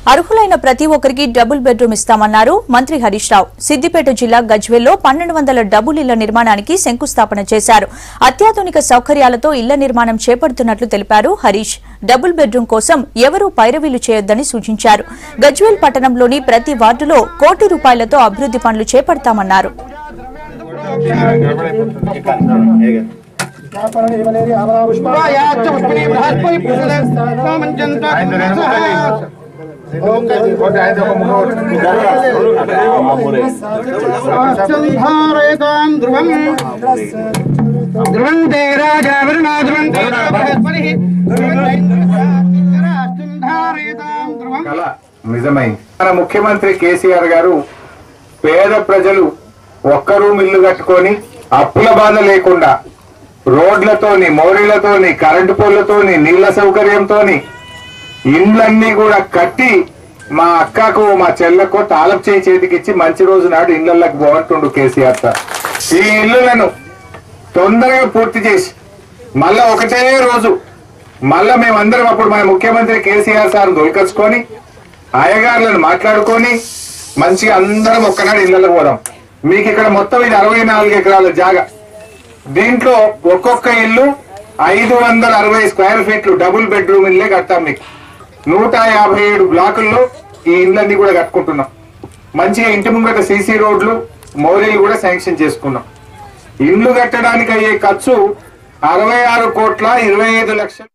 అర్హులైన ప్రతి ఒక్కరికి డబుల్ బెడ్రూమ్ ఇస్తామన్నారు మంత్రి హరీష్ రావు. సిద్దిపేట జిల్లా గజ్వేల్లో 1200 డబుల్ ఇళ్ల నిర్మాణానికి శంకుస్థాపన చేశారు. అత్యాధునిక సౌకర్యాలతో ఇళ్ల నిర్మాణం చేపడుతున్నట్లు తెలిపారు హరీష్. డబుల్ బెడ్రూమ్ కోసం ఎవరూ పైరవీలు చేయొద్దని సూచించారు. గజ్వేల్ పట్టణంలోని ప్రతి వార్డులో ₹1 కోటి అభివృద్ధి పనులు చేపడతామన్నారు. నిజమైంది. మన ముఖ్యమంత్రి కేసీఆర్ గారు పేద ప్రజలు ఒక్క రూమ్ ఇల్లు కట్టుకొని అప్పుల బాధ లేకుండా రోడ్లతోని, మోరీలతోని, కరెంటు పోళ్లతోని, నీళ్ల సౌకర్యంతోని ఇండ్లన్నీ కూడా కట్టి మా అక్కకు, మా చెల్లకు తాళం చేయి చేతికిచ్చి మంచి రోజు నాడు ఇళ్లకి పోగొట్టుండు కేసీఆర్ సార్. ఈ ఇళ్లను తొందరగా పూర్తి చేసి మళ్ళా ఒకటే రోజు మళ్ళా మేమందరం అప్పుడు మన ముఖ్యమంత్రి కేసీఆర్ సార్ దొరికొచ్చుకొని అయ్యగారులను మాట్లాడుకొని మంచిగా అందరం ఒక్కనాడు ఇళ్లకు పోదాం. మీకు ఇక్కడ మొత్తం ఇది 64 ఎకరాల జాగా. దీంట్లో ఒక్కొక్క ఇల్లు 560 స్క్వేర్ ఫీట్లు డబుల్ బెడ్రూమ్ ఇల్లే కడతాం. మీకు 157 బ్లాకుల్లో ఈ ఇళ్ళన్నీ కూడా కట్టుకుంటున్నాం. మంచిగా ఇంటి ముంగట సీసీ రోడ్లు, మోరీలు కూడా శాంక్షన్ చేసుకున్నాం. ఇల్లు కట్టడానికి అయ్యే ఖర్చు 66,25,00,000.